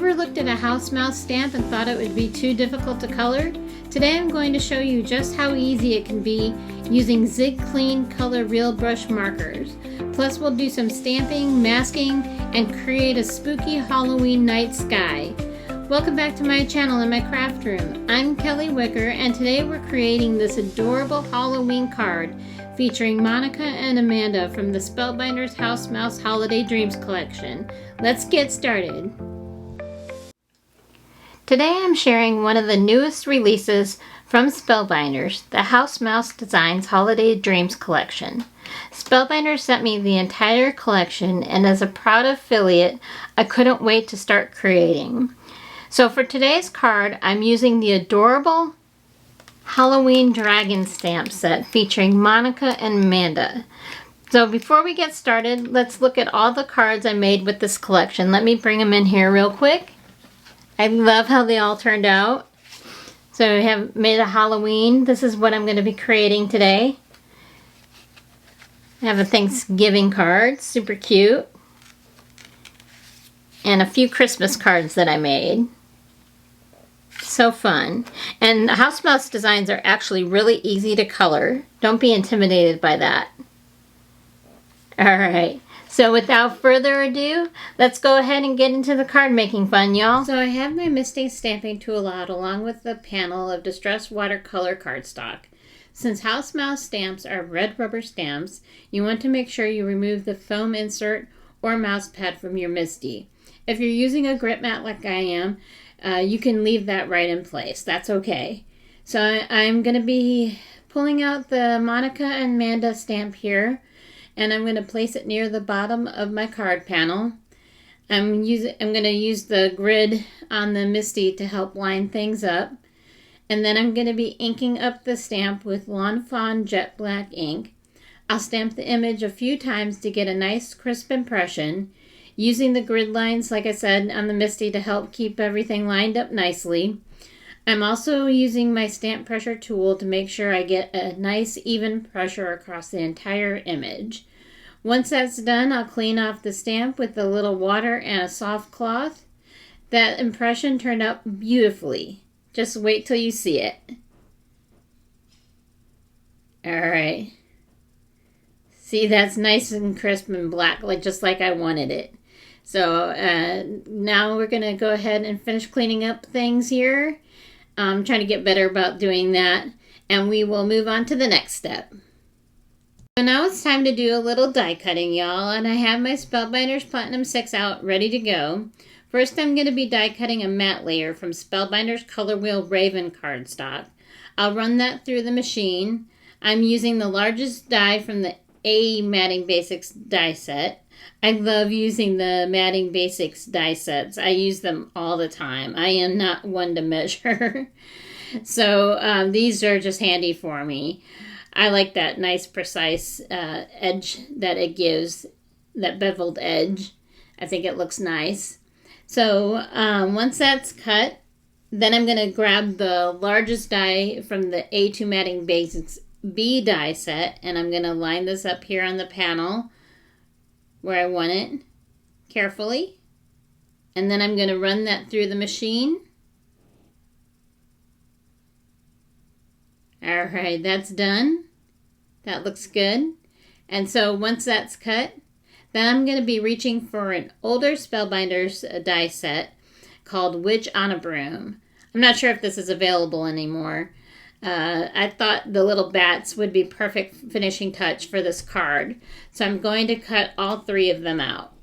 ever looked at a house mouse stamp and thought it would be too difficult to color? Today I'm going to show you just how easy it can be using Zig Clean Color Real Brush markers. Plus we'll do some stamping, masking, and create a spooky Halloween night sky. Welcome back to my channel and my craft room. I'm Kelly Wicker, and today we're creating this adorable Halloween card featuring Monica and Amanda from the Spellbinders House Mouse Holiday Dreams collection. Let's get started. Today I'm sharing one of the newest releases from Spellbinders, the House Mouse Designs Holiday Dreams collection. Spellbinders sent me the entire collection, and as a proud affiliate, I couldn't wait to start creating. So for today's card, I'm using the adorable Halloween dragon stamp set featuring Monica and Amanda. So before we get started, let's look at all the cards I made with this collection. Let me bring them in here real quick. I love how they all turned out. So we have made a Halloween. This is what I'm going to be creating today. I have a Thanksgiving card, super cute. And a few Christmas cards that I made. So fun. And house mouse designs are actually really easy to color. Don't be intimidated by that. Alright, so without further ado, let's go ahead and get into the card making fun, y'all. So I have my Misty stamping tool out along with the panel of Distress watercolor cardstock. Since house mouse stamps are red rubber stamps, you want to make sure you remove the foam insert or mouse pad from your Misty. If you're using a grip mat like I am, you can leave that right in place. That's okay. So I'm going to be pulling out the Monica and Amanda stamp here, and I'm going to place it near the bottom of my card panel. I'm going to use the grid on the Misty to help line things up. And then I'm going to be inking up the stamp with Lawn Fawn Jet Black ink. I'll stamp the image a few times to get a nice crisp impression, using the grid lines, like I said, on the Misty to help keep everything lined up nicely. I'm also using my stamp pressure tool to make sure I get a nice even pressure across the entire image. Once that's done, I'll clean off the stamp with a little water and a soft cloth. That impression turned out beautifully. Just wait till you see it. Alright. See, that's nice and crisp and black, just like I wanted it. So now we're going to go ahead and finish cleaning up things here. I'm trying to get better about doing that. And we will move on to the next step. So now it's time to do a little die cutting, y'all. And I have my Spellbinders Platinum 6 out, ready to go. First, I'm going to be die cutting a matte layer from Spellbinders Color Wheel Raven cardstock. I'll run that through the machine. I'm using the largest die from the A Matting Basics die set. I love using the Matting Basics die sets. I use them all the time. I am not one to measure. So these are just handy for me. I like that nice precise edge that it gives, that beveled edge. I think it looks nice. So once that's cut, then I'm going to grab the largest die from the A2 Matting Basics B die set, and I'm going to line this up here on the panel where I want it carefully. And then I'm going to run that through the machine. Alright, that's done. That looks good. And so once that's cut, then I'm going to be reaching for an older Spellbinders die set called Witch on a Broom. I'm not sure if this is available anymore. I thought the little bats would be perfect finishing touch for this card. So I'm going to cut all three of them out.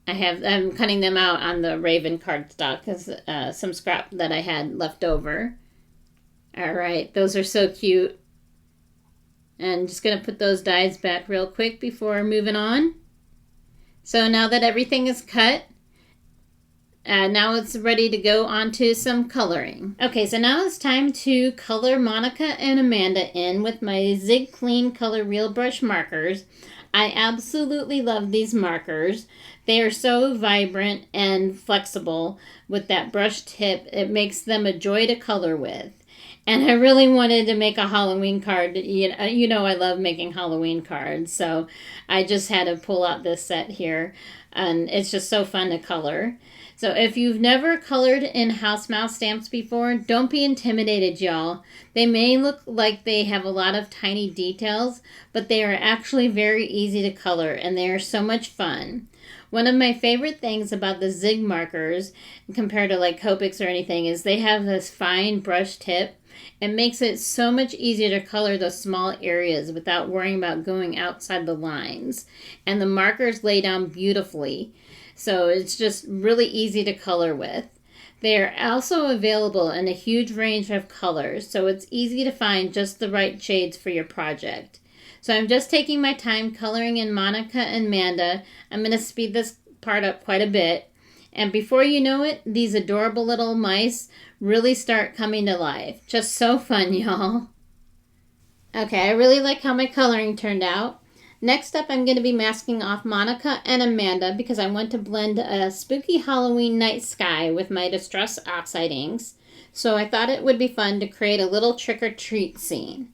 I'm cutting them out on the Raven cardstock because some scrap that I had left over. Alright, those are so cute. And just going to put those dies back real quick before moving on. So now that everything is cut, now it's ready to go on to some coloring. Okay, so now it's time to color Monica and Amanda in with my Zig Clean Color Real Brush markers. I absolutely love these markers. They are so vibrant and flexible with that brush tip. It makes them a joy to color with. And I really wanted to make a Halloween card. You know I love making Halloween cards. So I just had to pull out this set here. And it's just so fun to color. So if you've never colored in house mouse stamps before, don't be intimidated, y'all. They may look like they have a lot of tiny details, but they are actually very easy to color, and they are so much fun. One of my favorite things about the Zig markers, compared to like Copics or anything, is they have this fine brush tip. It makes it so much easier to color those small areas without worrying about going outside the lines. And the markers lay down beautifully. So it's just really easy to color with. They are also available in a huge range of colors, so it's easy to find just the right shades for your project. So I'm just taking my time coloring in Monica and Manda. I'm going to speed this part up quite a bit. And before you know it, these adorable little mice really start coming to life. Just so fun, y'all. Okay, I really like how my coloring turned out. Next up, I'm going to be masking off Monica and Amanda because I want to blend a spooky Halloween night sky with my Distress Oxide inks. So I thought it would be fun to create a little trick-or-treat scene.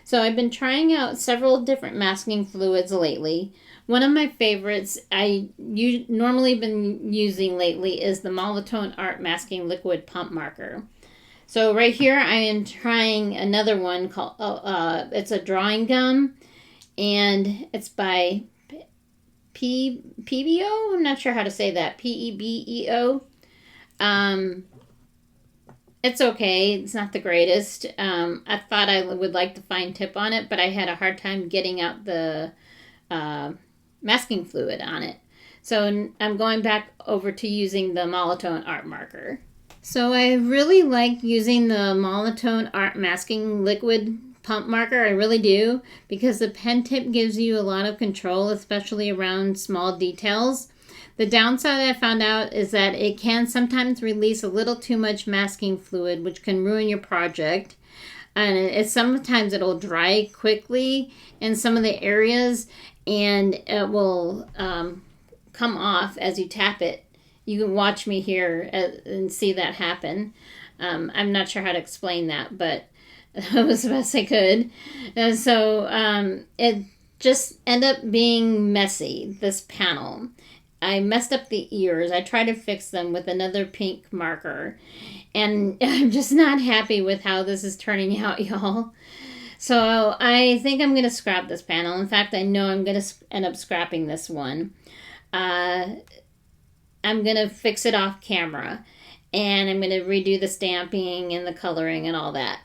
So I've been trying out several different masking fluids lately. One of my favorites I normally been using lately is the Molotone Art Masking Liquid Pump Marker. So right here I am trying another one called, it's a drawing gum. And it's by PBO. I'm not sure how to say that. PEBEO. It's okay. It's not the greatest. I thought I would like the fine tip on it, but I had a hard time getting out the masking fluid on it. So I'm going back over to using the Molotone Art Marker. So I really like using the Molotone Art Masking Liquid Pump Marker. I really do, because the pen tip gives you a lot of control, especially around small details. The downside I found out is that it can sometimes release a little too much masking fluid, which can ruin your project. And sometimes it'll dry quickly in some of the areas, and it will come off as you tap it. You can watch me here and see that happen. I'm not sure how to explain that, but that was the best I could. And so it just ended up being messy, this panel. I messed up the ears. I tried to fix them with another pink marker. And I'm just not happy with how this is turning out, y'all. So I think I'm going to scrap this panel. In fact, I know I'm going to end up scrapping this one. I'm going to fix it off camera. And I'm going to redo the stamping and the coloring and all that.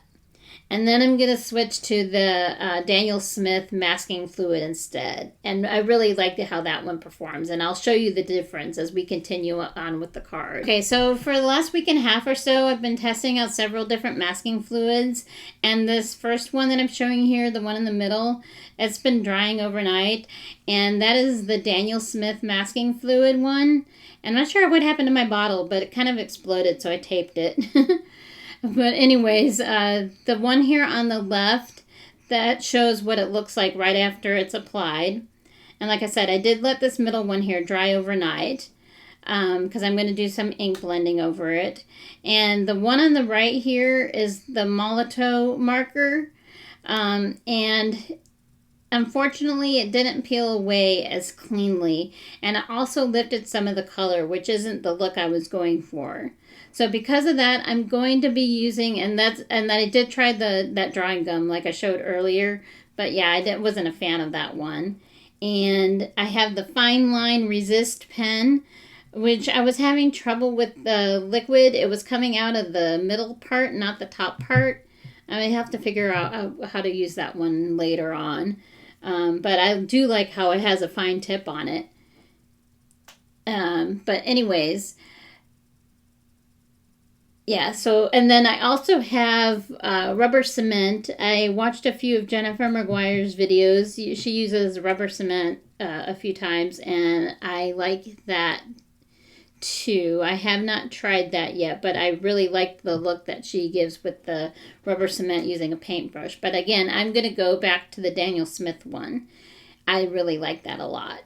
And then I'm going to switch to the Daniel Smith masking fluid instead. And I really like how that one performs. And I'll show you the difference as we continue on with the card. Okay, so for the last week and a half or so, I've been testing out several different masking fluids. And this first one that I'm showing here, the one in the middle, it's been drying overnight. And that is the Daniel Smith masking fluid one. I'm not sure what happened to my bottle, but it kind of exploded, so I taped it. But anyways, the one here on the left, that shows what it looks like right after it's applied. And like I said, I did let this middle one here dry overnight because I'm going to do some ink blending over it. And the one on the right here is the Molotone marker. And unfortunately, it didn't peel away as cleanly. And it also lifted some of the color, which isn't the look I was going for. So because of that, I'm going to be using, and I did try that drawing gum like I showed earlier, but yeah, I wasn't a fan of that one. And I have the Fine Line Resist pen, which I was having trouble with the liquid. It was coming out of the middle part, not the top part. I may have to figure out how to use that one later on. But I do like how it has a fine tip on it. But anyways, yeah, so, and then I also have rubber cement. I watched a few of Jennifer Maguire's videos. She uses rubber cement a few times, and I like that too. I have not tried that yet, but I really like the look that she gives with the rubber cement using a paintbrush. But again, I'm going to go back to the Daniel Smith one. I really like that a lot.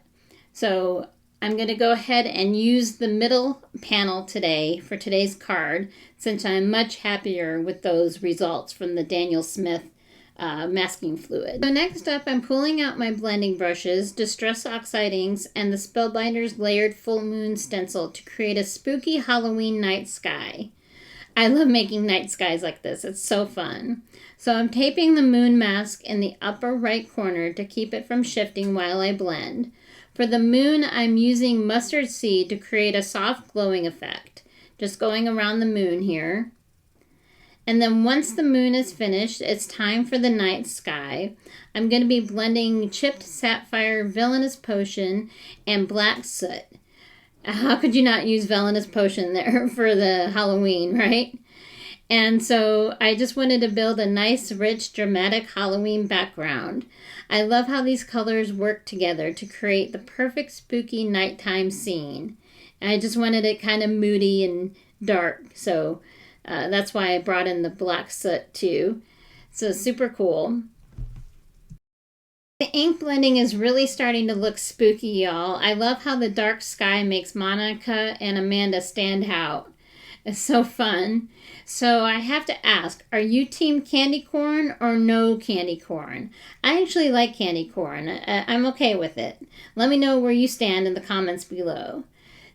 So I'm going to go ahead and use the middle panel today for today's card, since I'm much happier with those results from the Daniel Smith masking fluid. So next up, I'm pulling out my blending brushes, Distress Oxide inks, and the Spellbinders layered full moon stencil to create a spooky Halloween night sky. I love making night skies like this. It's so fun. So I'm taping the moon mask in the upper right corner to keep it from shifting while I blend. For the moon, I'm using mustard seed to create a soft glowing effect. Just going around the moon here. And then once the moon is finished, it's time for the night sky. I'm going to be blending Chipped Sapphire, Villainous Potion, and Black Soot. How could you not use Villainous Potion there for the Halloween, right? And so I just wanted to build a nice, rich, dramatic Halloween background. I love how these colors work together to create the perfect spooky nighttime scene. And I just wanted it kind of moody and dark, so that's why I brought in the Black Soot too. So super cool. The ink blending is really starting to look spooky, y'all. I love how the dark sky makes Monica and Amanda stand out. It's so fun. So I have to ask, are you team candy corn or no candy corn? I actually like candy corn. I'm okay with it. Let me know where you stand in the comments below.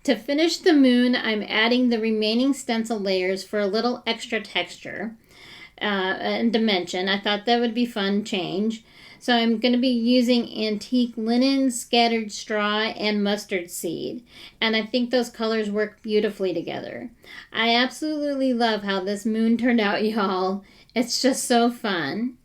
To finish the moon, I'm adding the remaining stencil layers for a little extra texture and dimension. I thought that would be fun change. So I'm going to be using antique linen, scattered straw, and mustard seed. And I think those colors work beautifully together. I absolutely love how this moon turned out, y'all. It's just so fun.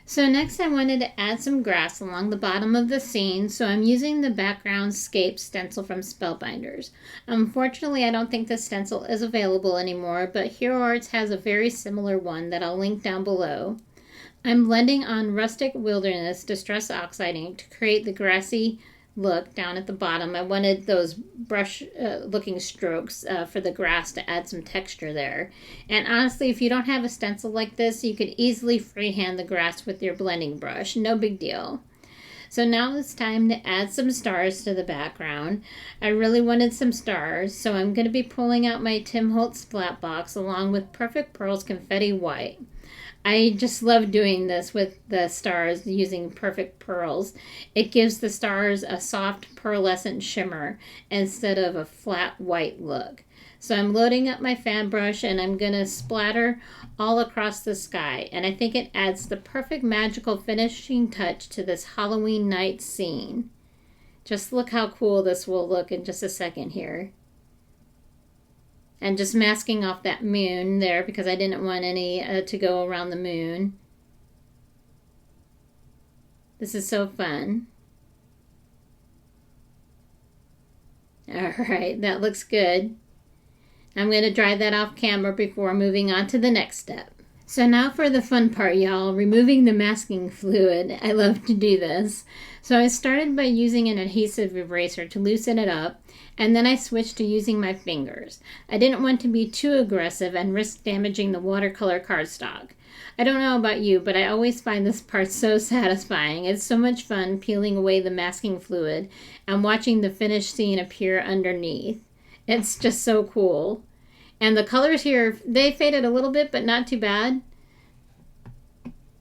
So next I wanted to add some grass along the bottom of the scene, so I'm using the background scape stencil from Spellbinders. Unfortunately, I don't think this stencil is available anymore, but Hero Arts has a very similar one that I'll link down below. I'm blending on Rustic Wilderness Distress Oxide ink to create the grassy look down at the bottom. I wanted those brush looking strokes for the grass to add some texture there. And honestly, if you don't have a stencil like this, you could easily freehand the grass with your blending brush. No big deal. So now it's time to add some stars to the background. I really wanted some stars, so I'm going to be pulling out my Tim Holtz flat box along with Perfect Pearls Confetti White. I just love doing this with the stars using Perfect Pearls. It gives the stars a soft pearlescent shimmer instead of a flat white look. So I'm loading up my fan brush and I'm going to splatter all across the sky. And I think it adds the perfect magical finishing touch to this Halloween night scene. Just look how cool this will look in just a second here. And just masking off that moon there because I didn't want any to go around the moon. This is so fun. Alright, that looks good. I'm going to dry that off camera before moving on to the next step. So now for the fun part, y'all, removing the masking fluid. I love to do this. So I started by using an adhesive eraser to loosen it up, and then I switched to using my fingers. I didn't want to be too aggressive and risk damaging the watercolor cardstock. I don't know about you, but I always find this part so satisfying. It's so much fun peeling away the masking fluid and watching the finished scene appear underneath. It's just so cool. And the colors here, they faded a little bit, but not too bad.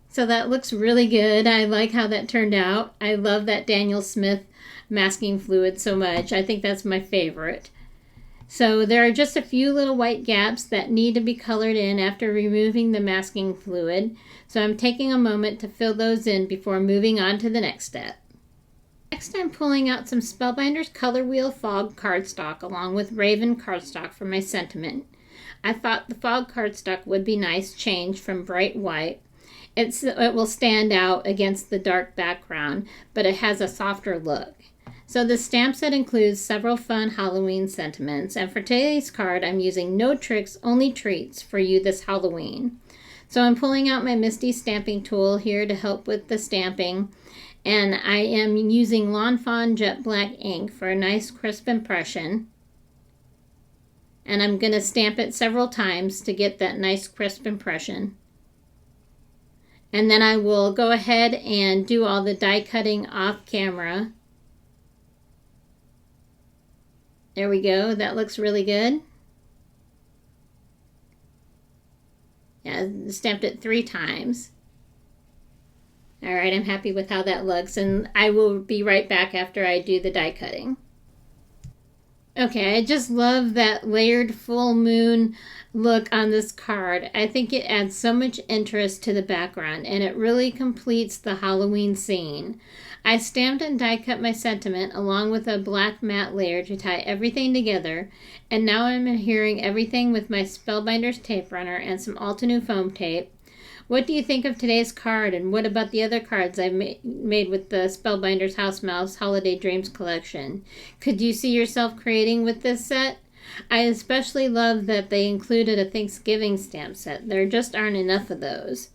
So that looks really good. I like how that turned out. I love that Daniel Smith masking fluid so much. I think that's my favorite. So there are just a few little white gaps that need to be colored in after removing the masking fluid. So I'm taking a moment to fill those in before moving on to the next step. Next, I'm pulling out some Spellbinders Color Wheel Fog cardstock along with Raven cardstock for my sentiment. I thought the fog cardstock would be nice change from bright white. It will stand out against the dark background, but it has a softer look. So the stamp set includes several fun Halloween sentiments, and for today's card, I'm using no tricks, only treats for you this Halloween. So I'm pulling out my Misty stamping tool here to help with the stamping. And I am using Lawn Fawn Jet Black ink for a nice crisp impression. And I'm going to stamp it several times to get that nice crisp impression. And then I will go ahead and do all the die cutting off camera. There we go. That looks really good. Yeah, I stamped it 3 times. All right, I'm happy with how that looks, and I will be right back after I do the die cutting. Okay, I just love that layered full moon look on this card. I think it adds so much interest to the background, and it really completes the Halloween scene. I stamped and die cut my sentiment along with a black matte layer to tie everything together, and now I'm adhering everything with my Spellbinders tape runner and some Altenew foam tape. What do you think of today's card, and what about the other cards I've made with the Spellbinders House Mouse Holiday Dreams collection? Could you see yourself creating with this set? I especially love that they included a Thanksgiving stamp set. There just aren't enough of those.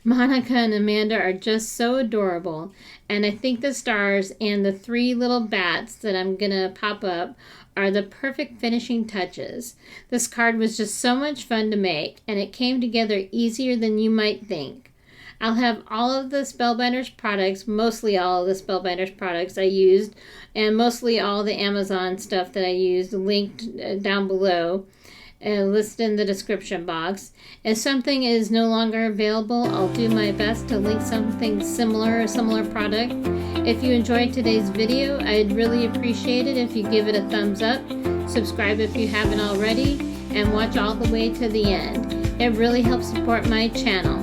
Monica and Amanda are just so adorable, and I think the stars and the 3 little bats that I'm going to pop up are the perfect finishing touches. This card was just so much fun to make, and it came together easier than you might think. I'll have all of the Spellbinders products, mostly all of the Spellbinders products I used, and mostly all the Amazon stuff that I used, linked down below, listed in the description box. If something is no longer available, I'll do my best to link something similar, a similar product. If you enjoyed today's video, I'd really appreciate it if you give it a thumbs up, subscribe if you haven't already, and watch all the way to the end. It really helps support my channel.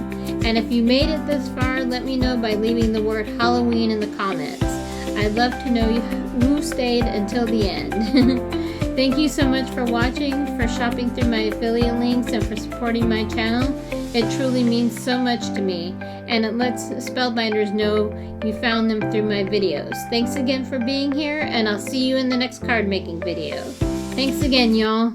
And if you made it this far, let me know by leaving the word Halloween in the comments. I'd love to know who stayed until the end. Thank you so much for watching, for shopping through my affiliate links, and for supporting my channel. It truly means so much to me, and it lets Spellbinders know you found them through my videos. Thanks again for being here, and I'll see you in the next card making video. Thanks again, y'all.